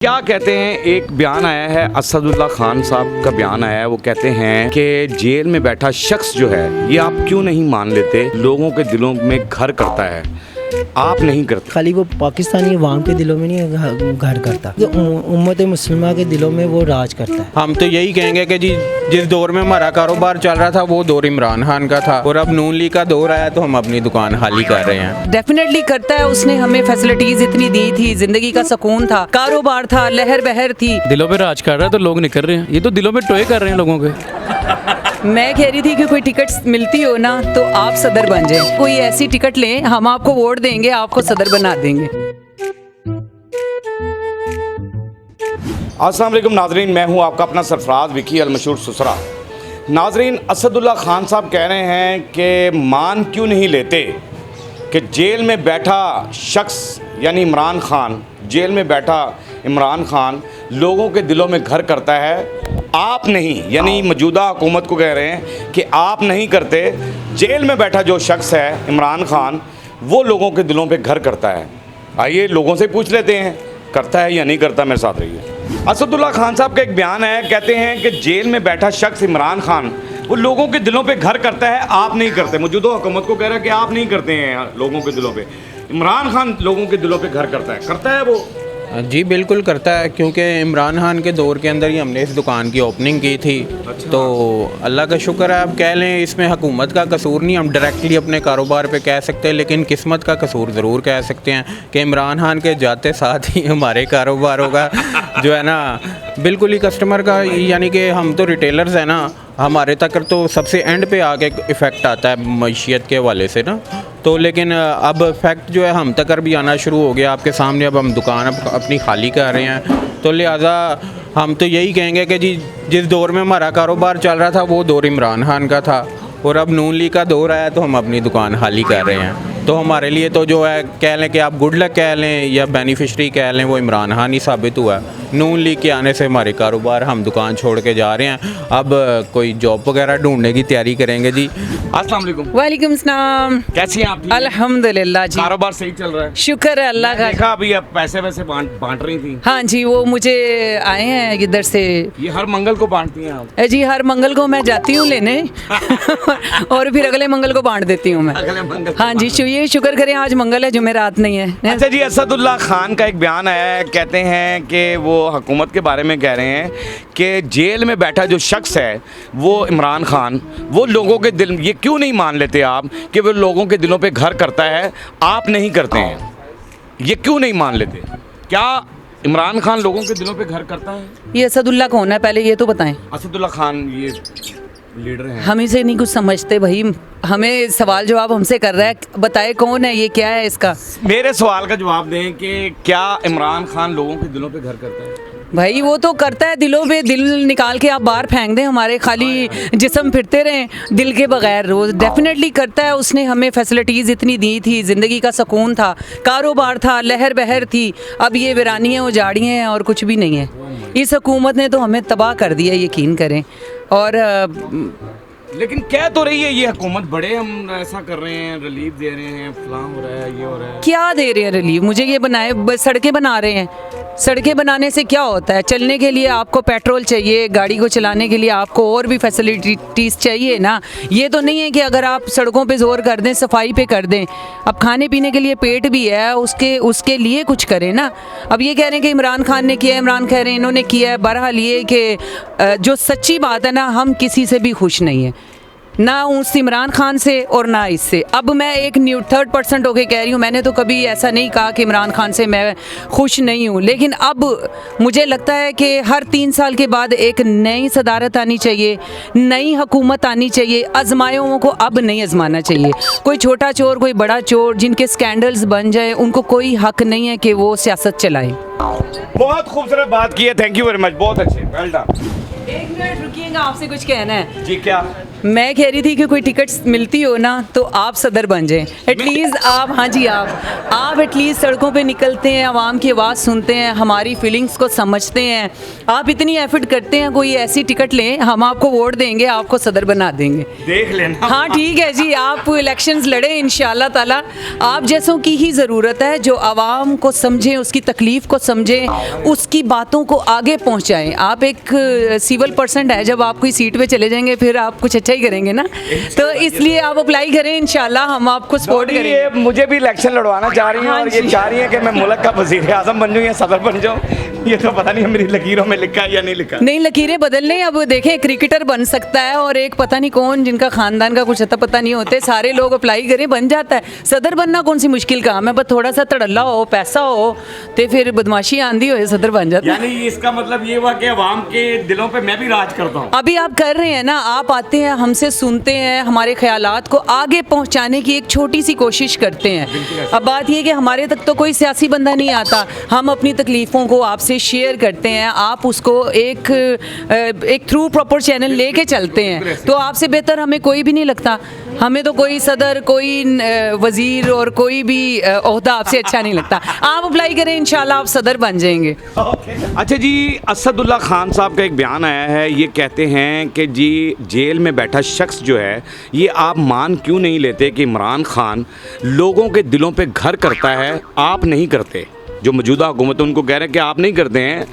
क्या कहते हैं, एक बयान आया है, असदुल्ला खान साहब का बयान आया है। वो कहते हैं कि जेल में बैठा शख्स जो है ये आप क्यों नहीं मान लेते, लोगों के दिलों में घर करता है, आप नहीं करते। खाली वो पाकिस्तानी अवाम के दिलों में नहीं घर करता, तो उम्मत मुस्लिमा के दिलों में वो राज करता है। हम तो यही कहेंगे कि जी जिस दौर में हमारा कारोबार चल रहा था वो दौर इमरान खान का था, और अब नून लीग का दौर आया तो हम अपनी दुकान खाली कर रहे हैं। डेफिनेटली करता है, उसने हमें फैसिलिटीज इतनी दी थी, जिंदगी का सुकून था, कारोबार था, लहर बहर थी। दिलों पे राज कर रहा है तो लोग निकल रहे हैं, ये तो दिलों में टोए कर रहे हैं लोगों के। मैं कह रही थी कि कोई टिकट मिलती हो ना तो आप सदर बन जाए, कोई ऐसी टिकट लें, हम आपको वोट देंगे, आपको सदर बना देंगे। अस्सलाम वालेकुम नाजरीन, मैं हूं आपका अपना सरफराज विकी अल मशहूर सुसरा। नाजरीन, असदुल्ला खान साहब कह रहे हैं कि मान क्यों नहीं लेते कि जेल में बैठा शख्स यानी इमरान खान, जेल में बैठा इमरान खान लोगों के दिलों में घर करता है, आप नहीं, यानी मौजूदा हुकूमत को कह रहे हैं कि आप नहीं करते। जेल में बैठा जो शख्स है इमरान खान, वो लोगों के दिलों पे घर करता है। आइए लोगों से पूछ लेते हैं, करता है या नहीं करता। मेरे साथ रहिए। असदुल्ला खान साहब का एक बयान है, कहते हैं कि जेल में बैठा शख्स इमरान खान वो लोगों के दिलों पे घर करता है, आप नहीं करते। मौजूदा हुकूमत को कह रहा है कि आप नहीं करते हैं लोगों के दिलों पे। इमरान खान लोगों के दिलों पे घर करता है वो। जी बिल्कुल करता है, क्योंकि इमरान खान के दौर के अंदर ही हमने इस दुकान की ओपनिंग की थी। अच्छा। तो अल्लाह का शुक्र है, आप कह लें इसमें हुकूमत का कसूर नहीं, हम डायरेक्टली अपने कारोबार पे कह सकते हैं, लेकिन किस्मत का कसूर ज़रूर कह सकते हैं कि इमरान खान के जाते साथ ही हमारे कारोबार होगा जो है ना, बिल्कुल ही कस्टमर का, यानी कि हम तो रिटेलर्स हैं ना, हमारे तक तो सबसे एंड पे आके इफ़ेक्ट आता है मईशियत के हवाले से ना। तो लेकिन अब फैक्ट जो है हम तक भी आना शुरू हो गया आपके सामने। अब हम दुकान अपनी खाली कर रहे हैं, तो लिहाजा हम तो यही कहेंगे कि जी जिस दौर में हमारा कारोबार चल रहा था वो दौर इमरान खान का था, और अब नून लीग का दौर आया तो हम अपनी दुकान खाली कर रहे हैं। तो हमारे लिए तो जो है, कह लें कि आप गुड लक कह लें या बेनिफिशरी कह लें, वो इमरान खान ही साबित हुआ है। नून लीग के आने से हमारे कारोबार, हम दुकान छोड़ के जा रहे हैं, अब कोई जॉब वगैरह ढूंढने की तैयारी करेंगे जी। अस्सलाम वालेकुम। वालेकुम सलाम। कैसी हैं आप? अल्हम्दुलिल्लाह जी, कारोबार सही चल रहा है? शुक्र है अल्लाह का। देखा अभी आप पैसे वैसे बांट रही थी। हाँ जी, वो मुझे आए हैं इधर से। ये हर मंगल को बांटती हैं आप? जी हर मंगल को मैं जाती हूँ लेने और फिर अगले मंगल को बांट देती हूँ मैं। अगले मंगल। हाँ जी, ये शुक्र करें आज मंगल है, जुमेरात नहीं है। अच्छा जी, असदुल्ला खान का एक बयान आया है, कहते हैं कि वो हुकूमत के बारे में कह रहे हैं कि जेल में बैठा जो शख्स है वो इमरान खान, वो लोगों के दिल, ये क्यों नहीं मान लेते आप कि वो लोगों के दिलों पे घर करता है, आप नहीं करते हैं, ये क्यों नहीं मान लेते? क्या इमरान खान लोगों के दिलों पे घर करता है? ये असदुल्ला कौन है, पहले ये तो बताएं। असदुल्ला खान ये लीडर हैं। हम इसे नहीं कुछ समझते भाई, हमें सवाल जवाब हमसे कर रहा है, बताए कौन है, ये क्या है इसका। मेरे सवाल का जवाब दें कि क्या इमरान खान लोगों के दिलों पे घर करता है? भाई वो तो करता है, दिलों पे दिल निकाल के आप बाहर फेंक दें, हमारे खाली जिस्म फिरते रहें दिल के बगैर। वो डेफिनेटली करता है, उसने हमें फैसिलिटीज़ इतनी दी थी, ज़िंदगी का सुकून था, कारोबार था, लहर बहर थी। अब ये वीरानियाँ उजाड़ियाँ हैं और कुछ भी नहीं है। इस हुकूमत ने तो हमें तबाह कर दिया, यकीन करें। और लेकिन कह तो रही है ये हुकूमत, बड़े हम ऐसा कर रहे हैं, रिलीफ दे रहे हैं, फलां हो रहा है, ये हो रहा है। क्या दे रहे हैं रिलीफ? मुझे ये बनाए, सड़कें बना रहे हैं। सड़कें बनाने से क्या होता है? चलने के लिए आपको पेट्रोल चाहिए, गाड़ी को चलाने के लिए आपको और भी फैसिलिटीज़ चाहिए ना। ये तो नहीं है कि अगर आप सड़कों पे जोर कर दें, सफाई पे कर दें। अब खाने पीने के लिए पेट भी है, उसके लिए कुछ करें ना। अब ये कह रहे हैं कि इमरान खान ने किया, इमरान कह रहे हैं इन्होंने किया है। बहरहाल ये कि जो सच्ची बात है ना, हम किसी से भी खुश नहीं है, ना उस इमरान खान से और ना इससे। अब मैं एक न्यू थर्ड पर्सन होके कह रही हूँ, मैंने तो कभी ऐसा नहीं कहा कि इमरान खान से मैं खुश नहीं हूँ, लेकिन अब मुझे लगता है कि हर 3 साल के बाद एक नई सदारत आनी चाहिए, नई हुकूमत आनी चाहिए। आजमायों को अब नहीं आजमाना चाहिए। कोई छोटा चोर, कोई बड़ा चोर, जिनके स्कैंडल्स बन जाए, उनको कोई हक नहीं है कि वो सियासत चलाए। बहुत खूबसूरत बात की है, थैंक यू वेरी मच, बहुत अच्छे, वेल डन। एक मिनट रुकिएगा, आपसे कुछ कहना है। जी क्या? मैं कह रही थी कि कोई टिकट मिलती हो ना तो आप सदर बन जाएं एटलीस्ट। आप, हाँ जी, आप एटलीस्ट सड़कों पे निकलते हैं, आवाम की आवाज़ सुनते हैं, हमारी फीलिंग्स को समझते हैं। आप इतनी एफर्ट करते हैं, कोई ऐसी टिकट लें, हम आपको वोट देंगे, आपको सदर बना देंगे। देख लेना। हाँ ठीक है जी, आप इलेक्शंस लड़े इंशाल्लाह ताला। आप जैसों की ही ज़रूरत है जो आवाम को समझें, उसकी तकलीफ़ को समझें, उसकी बातों को आगे पहुँचाएँ। आप एक सिविल पर्सन है, जब आप कोई सीट पे चले जाएंगे फिर आप कुछ अच्छा ही करेंगे ना, तो इसलिए आप अप्लाई करें, इंशाल्लाह हम आपको सपोर्ट करेंगे। ये मुझे भी इलेक्शन लड़वाना चाह रही हैं और ये चाह रही हैं कि मैं मुल्क का वज़ीर आज़म बन जाऊँ या सदर बन जाऊँ। ये तो पता नहीं मेरी लकीरों में लिखा है या नहीं लिखा। नहीं, लकीरें बदलने, अब देखें क्रिकेटर बन सकता है और एक पता नहीं कौन जिनका खानदान का कुछ अता पता नहीं होते, सारे लोग अप्लाई करें, बन जाता है। सदर बनना कौन सी मुश्किल काम है, बस थोड़ा सा तड़ल्ला हो, पैसा हो, तो फिर बदमाशी आंधी हो, सदर बन जाता है। यानी इसका मतलब ये हुआ कि अवाम के दिलों पे मैं भी राज करता हूँ। अभी आप कर रहे हैं ना, आप आते हैं, हमसे सुनते हैं, हमारे ख्यालात को आगे पहुंचाने की एक छोटी सी कोशिश करते हैं। अब बात ये कि हमारे तक तो कोई सियासी बंदा नहीं आता, हम अपनी तकलीफ़ों को आपसे शेयर करते हैं, आप उसको एक थ्रू प्रॉपर चैनल लेके चलते हैं, तो आपसे बेहतर हमें कोई भी नहीं लगता। हमें तो कोई सदर, कोई वज़ीर और कोई भी ओहदा आपसे अच्छा नहीं लगता। आप अप्लाई करें, इंशाल्लाह आप सदर बन जाएंगे। अच्छा जी, असदुल्ला खान साहब का एक बयान आया है, ये कहते हैं कि जी जेल में बैठा शख्स जो है, ये आप मान क्यों नहीं लेते कि इमरान खान लोगों के दिलों पे घर करता है, आप नहीं करते। जो मौजूदा हुकूमत है उनको कह रहे हैं कि आप नहीं करते हैं,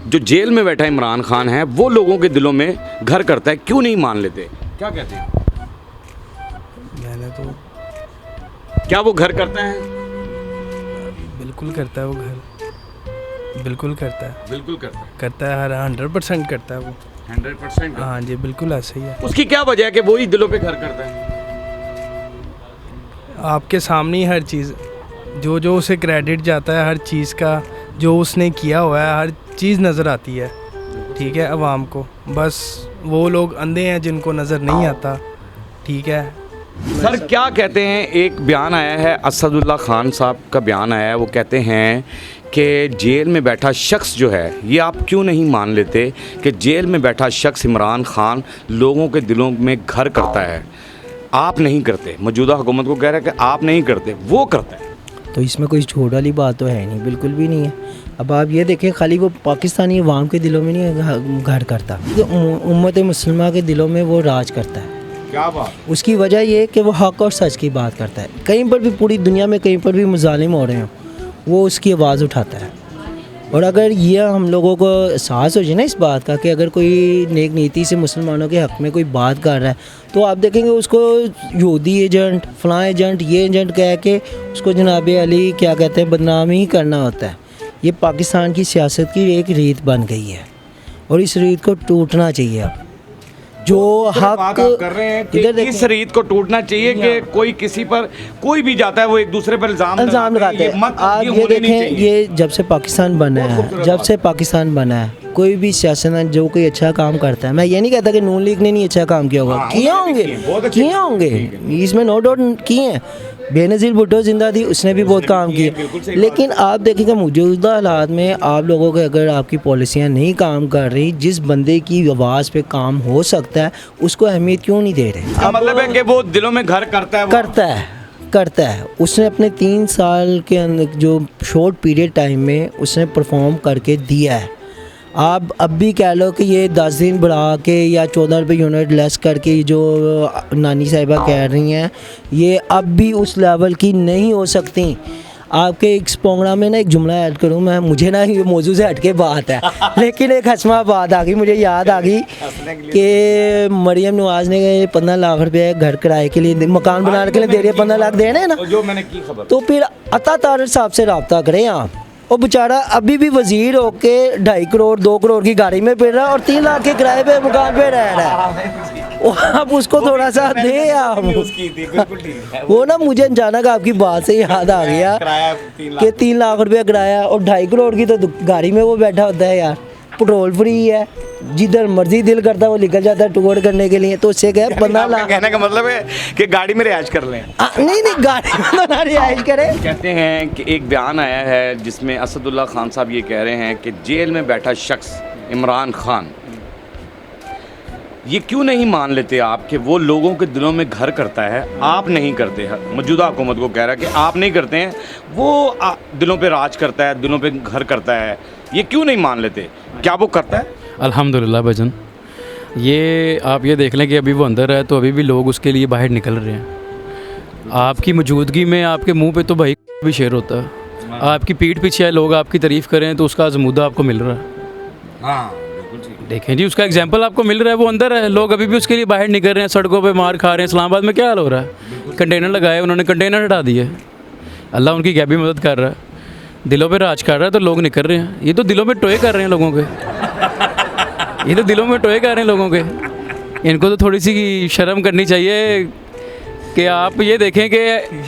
जो जेल में बैठा इमरान खान है वो लोगों के दिलों में घर करता है, क्यों नहीं मान लेते? क्या कहते हैं? मैंने तो क्या वो घर करता है? बिल्कुल करता है वो घर, बिल्कुल करता है, बिल्कुल करता हर 100% करता है वो। है 100%। हाँ जी, बिल्कुल ऐसा ही है। उसकी क्या वजह है कि वो ही दिलों पे घर करता है? आपके सामने ही हर चीज़, जो जो उसे क्रेडिट जाता है, हर चीज़ का जो उसने किया हुआ है, हर चीज़ नज़र आती है। ठीक है, अवाम को बस वो लोग अंधे हैं जिनको नज़र नहीं आता। ठीक है सर, क्या कहते हैं, एक बयान आया है, असदुल्ला खान साहब का बयान आया है, वो कहते हैं कि जेल में बैठा शख्स जो है, ये आप क्यों नहीं मान लेते कि जेल में बैठा शख्स इमरान खान लोगों के दिलों में घर करता है, आप नहीं करते। मौजूदा हुकूमत को कह रहा है कि आप नहीं करते, वो करता है। तो इसमें कोई झूठ वाली बात तो है नहीं, बिल्कुल भी नहीं है। अब आप ये देखें, खाली वो पाकिस्तानी अवाम के दिलों में नहीं घर करता, तो उम्मत मुसलिमा के दिलों में वो राज करता है। क्या बात? उसकी वजह ये कि वो हक़ और सच की बात करता है। कहीं पर भी, पूरी दुनिया में कहीं पर भी मुजालिम हो रहे हैं, वो उसकी आवाज़ उठाता है। और अगर ये हम लोगों को एहसास हो जाए ना इस बात का कि अगर कोई नेक नीति से मुसलमानों के हक़ में कोई बात कर रहा है, तो आप देखेंगे उसको यहूदी एजेंट, फ़लाँ एजेंट, ये एजेंट कह के उसको जनाब अली क्या कहते हैं, बदनाम ही करना होता है। ये पाकिस्तान की सियासत की एक रीत बन गई है और इस रीत को टूटना चाहिए। अब जो हक कर रहे हैं कि इस रीत को टूटना चाहिए कि कोई किसी पर, कोई भी जाता है वो एक दूसरे पर इल्ज़ाम लगाते हैं। आप ये देखें, ये जब से पाकिस्तान बना है, कोई भी सियासतदान जो कोई अच्छा काम करता है, मैं ये नहीं कहता कि नून लीग ने नहीं अच्छा काम किया होगा, किए होंगे, इसमें नो डाउट किए हैं। बेनज़ीर भुट्टो जिंदा थी, उसने भी बहुत काम किए, लेकिन आप देखेंगे मौजूदा हालात में आप लोगों के अगर आपकी पॉलिसियाँ नहीं काम कर रही, जिस बंदे की आवाज़ पे काम हो सकता है उसको अहमियत क्यों नहीं दे रहे? इसका मतलब है कि वो दिलों में घर करता है, करता है। उसने अपने 3 साल के अंदर जो शॉर्ट पीरियड टाइम में उसने परफॉर्म करके दिया है। आप अब भी कह लो कि ये 10 दिन बढ़ा के या 14 रुपये यूनिट लेस करके जो नानी साहिबा कह रही हैं, ये अब भी उस लेवल की नहीं हो सकती। आपके एक स्पोंगड़ा में ना एक जुमला ऐड करूँ मैं, मुझे ना ये मौजू से हटके बात है लेकिन एक हंसमा बात आ गई, मुझे याद आ गई कि मरियम नवाज ने 15 लाख रुपये घर किराए के लिए, मकान बनाने के लिए दे रही है, 15 लाख देने ना, जो मैंने की खबर। तो फिर अता तारर साहब से रब्ता करें आप। वो बेचारा अभी भी वजीर होके 2.5 करोड़ 2 करोड़ की गाड़ी में फिर रहा है और 3 लाख के किराए पे मकान पे रह रहा है। आप उसको थोड़ा सा दे आप। वो ना मुझे अचानक आपकी बात से याद आ गया कि 3 लाख रुपया किराया और 2.5 करोड़ की तो गाड़ी में वो बैठा होता है यार, पेट्रोल फ्री है, जिधर मर्जी दिल करता है वो निकल जाता है टूर करने के लिए। तो उससे क्या 15 लाख, कहने का मतलब है कि गाड़ी में रिहाइश कर लें। नहीं गाड़ी में तो ना रिहाइश करें। कहते हैं कि एक बयान आया है जिसमें असदुल्ला खान साहब ये कह रहे हैं कि जेल में बैठा शख्स इमरान खान ये क्यों नहीं मान लेते आप कि वो लोगों के दिलों में घर करता है, आप नहीं करते हैं? मौजूदा हुकूमत को कह रहा है कि आप नहीं करते हैं, वो दिलों पे राज करता है, दिलों पे घर करता है, ये क्यों नहीं मान लेते? क्या वो करता है? अल्हम्दुलिल्लाह भजन, ये आप ये देख लें कि अभी वो अंदर है तो अभी भी लोग उसके लिए बाहर निकल रहे हैं। आपकी मौजूदगी में आपके मुंह पे तो भाई भी शेर होता है, आपकी पीठ पीछे लोग आपकी तारीफ़ करें तो उसका आजमूदा आपको मिल रहा है। हाँ बिल्कुल ठीक। देखें जी, उसका एग्जाम्पल आपको मिल रहा है, वो अंदर है, लोग अभी भी उसके लिए बाहर निकल रहे हैं, सड़कों पे मार खा रहे हैं। इस्लामाबाद में क्या हाल हो रहा है? कंटेनर लगाए उन्होंने, कंटेनर हटा दिए। अल्लाह उनकी क्या भी मदद कर रहा है, दिलों पे राज कर रहा है तो लोग निकल रहे हैं। ये तो दिलों में टोए कर रहे हैं लोगों के, ये तो दिलों में टोए कर रहे हैं लोगों के। इनको तो थोड़ी सी शर्म करनी चाहिए कि आप ये देखें कि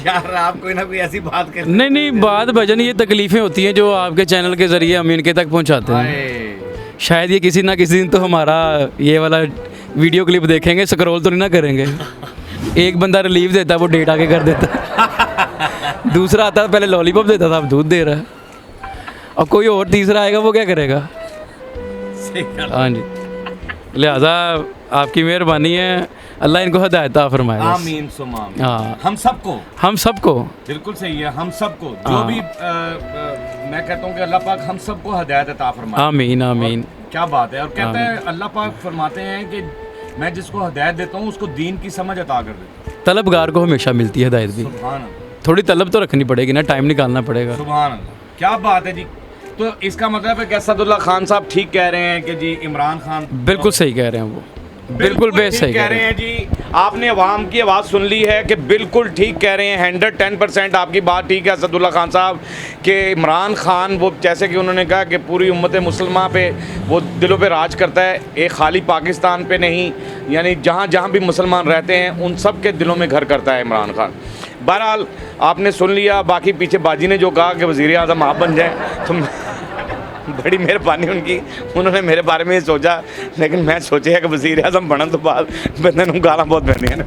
यार आप कोई ना कोई ऐसी बात कर। नहीं बात भजन, ये तकलीफ़ें होती हैं जो आपके चैनल के ज़रिए हम इनके तक पहुंचाते हैं। शायद ये किसी ना किसी दिन तो हमारा ये वाला वीडियो क्लिप देखेंगे, स्क्रॉल तो नहीं ना करेंगे। एक बंदा रिलीफ देता है, वो डेट आगे कर देता। दूसरा आता है, पहले लॉलीपॉप देता था, अब दूध दे रहा है। और कोई और तीसरा आएगा, वो क्या करेगा? हाँ जी, लिहाजा आपकी मेहरबानी है, अल्लाह इनको हिदायत फरमाए। आमीन सुम आमीन। हाँ, हम सबको बिल्कुल सही है, हम सबको जो भी मैं कहता हूँ कि अल्लाह पाक हम सबको हिदायत अता फरमाए। आमीन आमीन। क्या बात है। और कहते हैं अल्लाह पाक फरमाते हैं कि मैं जिसको हिदायत देता हूँ उसको दीन की समझ अता कर देता हूँ। तलबगार को हमेशा मिलती है हिदायत भी। सुभान अल्लाह। थोड़ी तलब तो रखनी पड़ेगी ना, टाइम निकालना पड़ेगा। सुभान अल्लाह, क्या बात है जी। तो इसका मतलब है कि असदुल्ला खान साहब ठीक कह रहे हैं कि जी इमरान खान बिल्कुल सही कह रहे हैं, वो बिल्कुल बेस सही कह रहे हैं जी। आपने अवाम की आवाज़ सुन ली है कि बिल्कुल ठीक कह रहे हैं, 110% आपकी बात ठीक है असदुल्ला खान साहब कि इमरान खान वो जैसे कि उन्होंने कहा कि पूरी उम्मत मुसलमान पे वो दिलों पे राज करता है, एक खाली पाकिस्तान पे नहीं, यानी जहाँ जहाँ भी मुसलमान रहते हैं उन सब के दिलों में घर करता है इमरान खान। बहरहाल आपने सुन लिया, बाकी पीछे बाजी ने जो कहा कि वज़ीर आज़म आप बन जाएँ तो बड़ी मेहरबानी उनकी, उन्होंने मेरे बारे में ही सोचा, लेकिन मैं सोचे कि वज़ीर आज़म बनने तो बाद बंदे नूं गालां बहुत पैंदियां ने।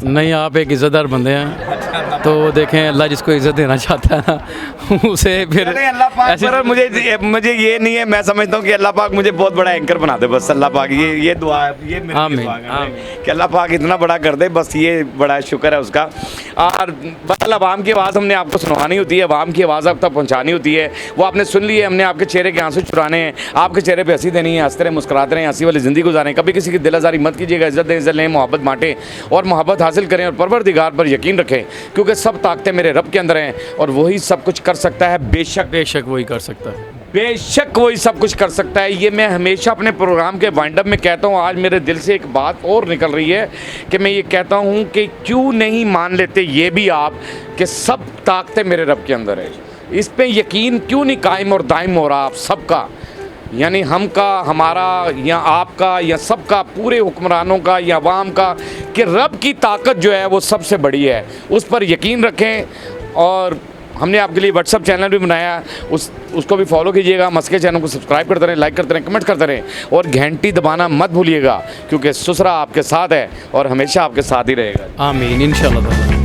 नहीं, आप एक इज़्ज़तदार बंदे हैं, तो देखें अल्लाह जिसको इज़्ज़त देना चाहता है ना उसे फिर अल्लाह पाक पर मुझे ये नहीं है, मैं समझता हूँ कि अल्लाह पाक मुझे बहुत बड़ा एंकर बना दे बस। अल्लाह पाक ये दुआ है, ये मेरी आमीन, दुआ है आमीन। कि अल्लाह पाक इतना बड़ा कर दे, बस ये बड़ा शुक्र है उसका। और बस अवाम की आवाज़ हमने आपको सुनवानी होती है, अवाम की आवाज़ आप तक पहुँचानी होती है, वो आपने सुन ली है। हमने आपके चेहरे के आंसू चुराने हैं, आपके चेहरे पे हंसी देनी है, हंसते रहे, मुस्कुराते रहे, हंसी वाली ज़िंदगी गुजारें। कभी किसी की दिल आज़ारी मत कीजिएगा, इज़्ज़त दें, इज़्ज़त लें, मोहब्बत बांटें और मोहब्बत हासिल करें और परवरदिगार पर यकीन रखें, क्योंकि सब ताकतें मेरे रब के अंदर हैं और वही सब कुछ कर सकता है। बेशक वही कर सकता है, बेशक वही सब कुछ कर सकता है। ये मैं हमेशा अपने प्रोग्राम के वाइंड अप में कहता हूँ। आज मेरे दिल से एक बात और निकल रही है कि मैं ये कहता हूँ कि क्यों नहीं मान लेते ये भी आप कि सब ताकतें मेरे रब के अंदर है। इस पे यकीन क्यों नहीं कायम और दायम हो रहा आप सबका, यानी हम का, हमारा या आपका या सबका, पूरे हुक्मरानों का या अवाम का, कि रब की ताकत जो है वो सबसे बड़ी है। उस पर यकीन रखें। और हमने आपके लिए व्हाट्सअप चैनल भी बनाया, उसको भी फॉलो कीजिएगा। मस्के चैनल को सब्सक्राइब करते रहें, लाइक करते रहें, कमेंट करते रहें और घंटी दबाना मत भूलिएगा, क्योंकि सुसरा आपके साथ है और हमेशा आपके साथ ही रहेगा। आमीन इंशाअल्लाह।